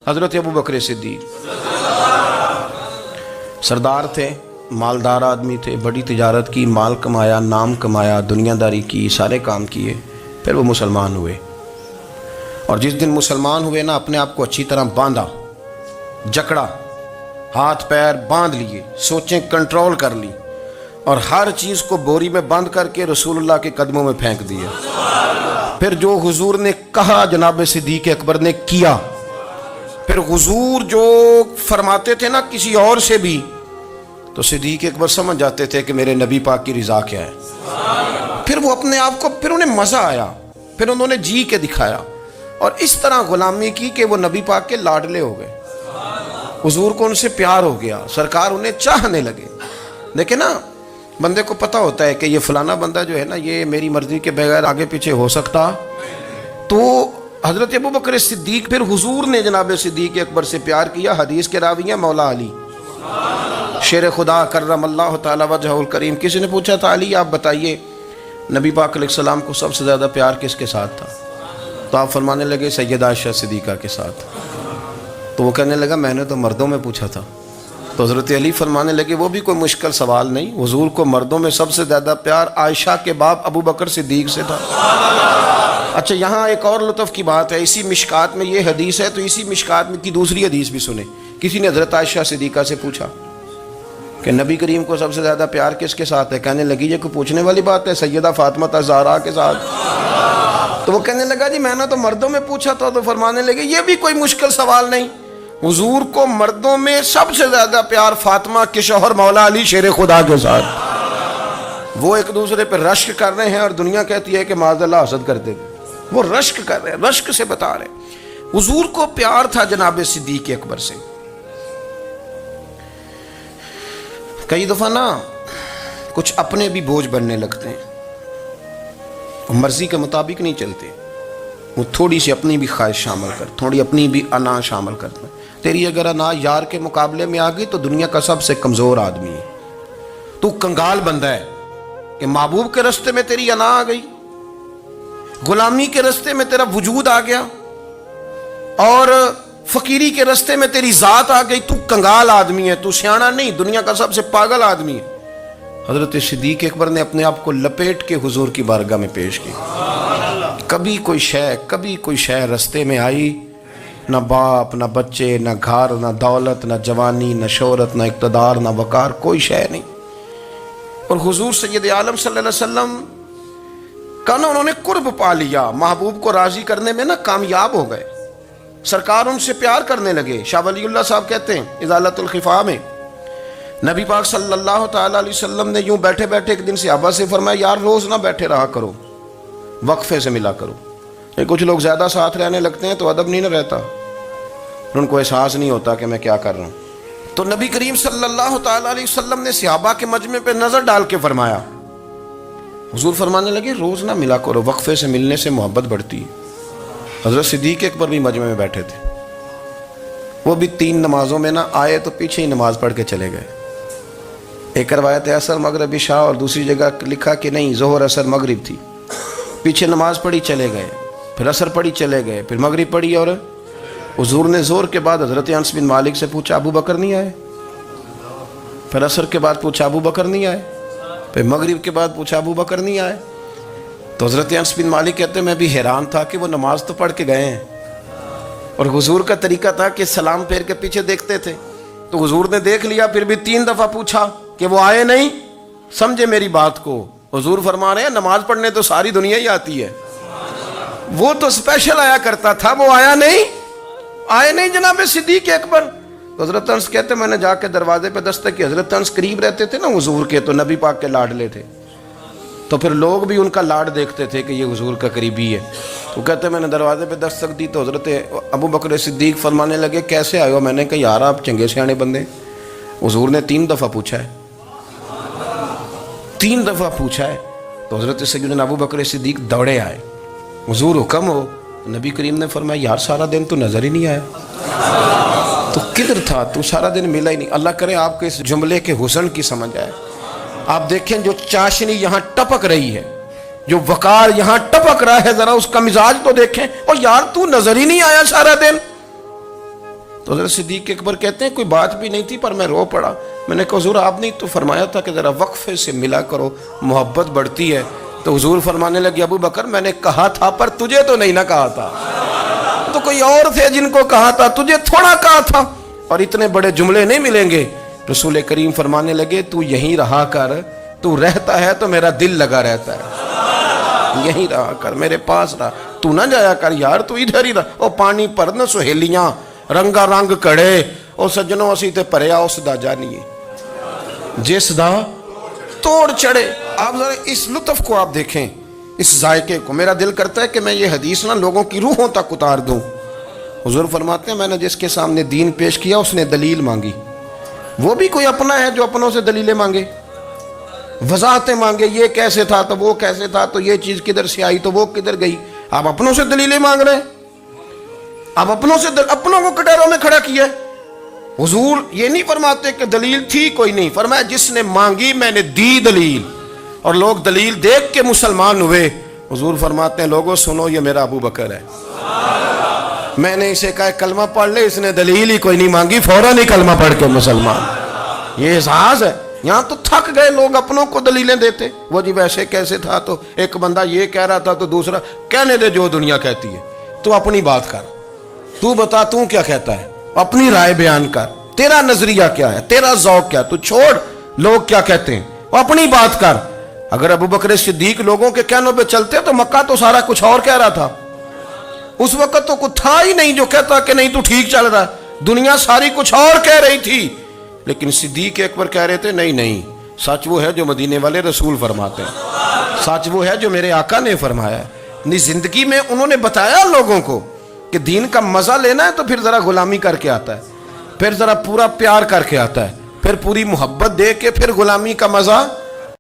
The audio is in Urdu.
حضرت ابو بکر صدیق سردار تھے، مالدار آدمی تھے، بڑی تجارت کی، مال کمایا، نام کمایا، دنیا داری کی، سارے کام کیے، پھر وہ مسلمان ہوئے۔ اور جس دن مسلمان ہوئے نا، اپنے آپ کو اچھی طرح باندھا، جکڑا، ہاتھ پیر باندھ لیے، سوچیں کنٹرول کر لی، اور ہر چیز کو بوری میں بند کر کے رسول اللہ کے قدموں میں پھینک دیا۔ پھر جو حضور نے کہا جناب صدیق اکبر نے کیا۔ پھر حضور جو فرماتے تھے نا کسی اور سے بھی، تو صدیق اکبر سمجھ جاتے تھے کہ میرے نبی پاک کی رضا کیا ہے۔ پھر وہ اپنے آپ کو، پھر انہیں مزہ آیا، پھر انہوں نے جی کے دکھایا، اور اس طرح غلامی کی کہ وہ نبی پاک کے لاڈلے ہو گئے۔ حضور کو ان سے پیار ہو گیا، سرکار انہیں چاہنے لگے۔ دیکھیں نا، بندے کو پتہ ہوتا ہے کہ یہ فلانا بندہ جو ہے نا، یہ میری مرضی کے بغیر آگے پیچھے ہو سکتا۔ تو حضرت ابو بکر صدیق، پھر حضور نے جناب صدیق اکبر سے پیار کیا۔ حدیث کے راوی ہیں مولا علی شیر خدا کرم اللہ تعالی وجہہ الکریم۔ کسی نے پوچھا تھا علی آپ بتائیے نبی پاک علیہ السلام کو سب سے زیادہ پیار کس کے ساتھ تھا؟ تو آپ فرمانے لگے سیدہ عائشہ صدیقہ کے ساتھ۔ تو وہ کہنے لگا میں نے تو مردوں میں پوچھا تھا۔ تو حضرت علی فرمانے لگے وہ بھی کوئی مشکل سوال نہیں، حضور کو مردوں میں سب سے زیادہ پیار عائشہ کے باپ ابو بکر صدیق سے تھا۔ اچھا، یہاں ایک اور لطف کی بات ہے، اسی مشکات میں یہ حدیث ہے، تو اسی مشکات میں کی دوسری حدیث بھی سنیں۔ کسی نے حضرت عائشہ صدیقہ سے پوچھا کہ نبی کریم کو سب سے زیادہ پیار کس کے ساتھ ہے؟ کہنے لگی یہ کوئی پوچھنے والی بات ہے، سیدہ فاطمہ الزہرا کے ساتھ۔ تو وہ کہنے لگا جی میں نے تو مردوں میں پوچھا تھا۔ تو فرمانے لگے یہ بھی کوئی مشکل سوال نہیں، حضور کو مردوں میں سب سے زیادہ پیار فاطمہ کے شوہر مولا علی شیر خدا کے ساتھ۔ وہ ایک دوسرے پہ رشک کر رہے ہیں اور دنیا کہتی ہے کہ معاذ اللہ حسد کرتے تھے۔ وہ رشک کر رہے ہیں، رشک سے بتا رہے ہیں۔ حضور کو پیار تھا جناب صدیق اکبر سے۔ کئی دفعہ نا کچھ اپنے بھی بوجھ بننے لگتے ہیں، مرضی کے مطابق نہیں چلتے، وہ تھوڑی سی اپنی بھی خواہش شامل کر، تھوڑی اپنی بھی انا شامل کرتے ہیں۔ تیری اگر انا یار کے مقابلے میں آ گئی تو دنیا کا سب سے کمزور آدمی ہے، تو کنگال بندہ ہے کہ محبوب کے رستے میں تیری انا آ گئی، غلامی کے رستے میں تیرا وجود آ گیا، اور فقیری کے رستے میں تیری ذات آ گئی، تو کنگال آدمی ہے، تو سیاںا نہیں، دنیا کا سب سے پاگل آدمی ہے۔ حضرت صدیق اکبر نے اپنے آپ کو لپیٹ کے حضور کی بارگاہ میں پیش کی۔ کبھی کوئی شے رستے میں آئی، نہ باپ، نہ بچے، نہ گھر، نہ دولت، نہ جوانی، نہ شہرت، نہ اقتدار، نہ وقار، کوئی شے نہیں۔ اور حضور سید عالم صلی اللہ علیہ وسلم کا نا انہوں نے قرب پا لیا، محبوب کو راضی کرنے میں نا کامیاب ہو گئے، سرکار ان سے پیار کرنے لگے۔ شاہ ولی اللہ صاحب کہتے ہیں ازالت الخفا میں، نبی پاک صلی اللہ تعالیٰ علیہ وسلم نے یوں بیٹھے بیٹھے ایک دن صحابہ سے فرمایا یار روز نہ بیٹھے رہا کرو، وقفے سے ملا کرو۔ کچھ لوگ زیادہ ساتھ رہنے لگتے ہیں تو ادب نہیں نہ رہتا، ان کو احساس نہیں ہوتا کہ میں کیا کر رہا ہوں۔ تو نبی کریم صلی اللہ تعالیٰ علیہ وسلم نے صحابہ کے مجمع پہ نظر ڈال کے فرمایا، حضور فرمانے لگے روز نہ ملا کرو، وقفے سے ملنے سے محبت بڑھتی ہے۔ حضرت صدیق اکبر بھی مجمع میں بیٹھے تھے، وہ بھی 3 نمازوں میں نہ آئے تو پیچھے ہی نماز پڑھ کے چلے گئے۔ ایک روایت ہے عصر مغرب عشاء، اور دوسری جگہ لکھا کہ نہیں ظہر عصر مغرب تھی، پیچھے نماز پڑھی چلے گئے، پھر عصر پڑھی چلے گئے، پھر مغرب پڑھی، اور حضور نے ظہر کے بعد حضرت انس بن مالک سے پوچھا ابو بکر نہیں آئے؟ پھر عصر کے بعد پوچھا ابو بکر نہیں آئے؟ پھر مغرب کے بعد پوچھا ابو بکر نہیں آئے؟ تو حضرت انس بن مالک کہتے ہیں میں بھی حیران تھا کہ وہ نماز تو پڑھ کے گئے ہیں، اور حضور کا طریقہ تھا کہ سلام پھیر کے پیچھے دیکھتے تھے۔ تو حضور نے دیکھ لیا، پھر بھی 3 دفعہ پوچھا کہ وہ آئے نہیں؟ سمجھے میری بات کو؟ حضور فرما رہے ہیں نماز پڑھنے تو ساری دنیا ہی آتی ہے، وہ تو اسپیشل آیا کرتا تھا، وہ آئے نہیں جناب صدیق اکبر۔ تو حضرت انس کہتے میں نے جا کے دروازے پہ دستک کی، حضرت انس قریب رہتے تھے نا حضور کے، تو نبی پاک کے لاڈلے تھے، تو پھر لوگ بھی ان کا لاڈ دیکھتے تھے کہ یہ حضور کا قریبی ہے۔ تو کہتے میں نے دروازے پہ دستک دی تو حضرت ابو بکر صدیق فرمانے لگے کیسے آئے ہو؟ میں نے کہا یار آپ چنگے سیانے بندے، حضور نے 3 دفعہ پوچھا ہے، 3 دفعہ پوچھا ہے۔ تو حضرت سیدنا ابو بکر صدیق دوڑے آئے، حضور حکم ہو؟ نبی کریم نے فرمایا یار سارا دن تو نظر ہی نہیں آیا، تو کدھر تھا تو؟ سارا دن ملا ہی نہیں۔ اللہ کرے آپ کے اس جملے کے حسن کی سمجھ آئے۔ آپ دیکھیں جو چاشنی یہاں ٹپک رہی ہے، جو وقار یہاں ٹپک رہا ہے، ذرا اس کا مزاج تو دیکھیں، اور یار تو نظر ہی نہیں آیا سارا دن۔ تو حضرت صدیق اکبر کہتے ہیں کوئی بات بھی نہیں تھی پر میں رو پڑا. میں نے کہا حضور آپ نے تو فرمایا تھا کہ ذرا وقفے سے ملا کرو, محبت بڑھتی ہے. تو حضور فرمانے لگے ابو بکر میں نے کہا تھا پر تجھے تو نہیں نہ کہا تھا, تو کوئی اور تھے جن کو کہا تھا, تجھے تھوڑا کہا تھا. اور اتنے بڑے جملے نہیں ملیں گے. رسول کریم فرمانے لگے تو یہیں رہا کر, تو رہتا ہے تو میرا دل لگا رہتا ہے, یہیں رہا کر, میرے پاس رہا, تو نہ جایا کر یار, تو ادھر ہی رہا. او پانی پر نہ سہیلیاں رنگا رنگ کڑے, او سجنوں اسی تے پریا اس دا جانیے جس دا توڑ چڑھے. آپ ذرا اس لطف کو آپ دیکھیں, اس ذائقے کو. میرا دل کرتا ہے کہ میں یہ حدیث نہ لوگوں کی روحوں تک اتار دوں. حضور فرماتے ہیں میں نے جس کے سامنے دین پیش کیا اس نے دلیل مانگی. وہ بھی کوئی اپنا ہے جو اپنوں سے دلیلیں مانگے, وضاحتیں مانگے, یہ کیسے تھا تو وہ کیسے تھا, تو یہ چیز کدھر سے آئی تو وہ کدھر گئی. آپ اپنوں سے دلیلیں مانگ رہے ہیں, آپ اپنوں سے اپنوں کو کٹہروں میں کھڑا کیا ہے. حضور یہ نہیں فرماتے کہ دلیل تھی کوئی نہیں, فرمایا جس نے مانگی میں نے دی دلیل, اور لوگ دلیل دیکھ کے مسلمان ہوئے. حضور فرماتے ہیں لوگوں سنو یہ میرا ابو بکر ہے, میں نے اسے کہا کلمہ پڑھ لے, اس نے دلیل ہی کوئی نہیں مانگی, فوراً ہی کلمہ پڑھ کے مسلمان. یہ احساس ہے. یہاں تو تھک گئے لوگ اپنوں کو دلیلیں دیتے, وہ جی ویسے کیسے تھا, تو ایک بندہ یہ کہہ رہا تھا تو دوسرا کہنے دے جو دنیا کہتی ہے, تو اپنی بات کر, تو بتا تو کیا کہتا ہے, اپنی رائے بیان کر, تیرا نظریہ کیا ہے, تیرا ذوق کیا, تو چھوڑ لوگ کیا کہتے ہیں, اپنی بات کر. اگر ابو بکر صدیق لوگوں کے کہنوں پہ چلتے تو مکہ تو سارا کچھ اور کہہ رہا تھا. اس وقت تو کچھ تھا ہی نہیں جو کہتا کہ نہیں تو ٹھیک چل رہا ہے, دنیا ساری کچھ اور کہہ رہی تھی. لیکن صدیق اکبر کہہ رہے تھے نہیں نہیں, سچ وہ ہے جو مدینے والے رسول فرماتے ہیں, سچ وہ ہے جو میرے آقا نے فرمایا ہے. اپنی زندگی میں انہوں نے بتایا لوگوں کو کہ دین کا مزہ لینا ہے تو پھر ذرا غلامی کر کے آتا ہے, پھر ذرا پورا پیار کر کے آتا ہے, پھر پوری محبت دے کے پھر غلامی کا مزہ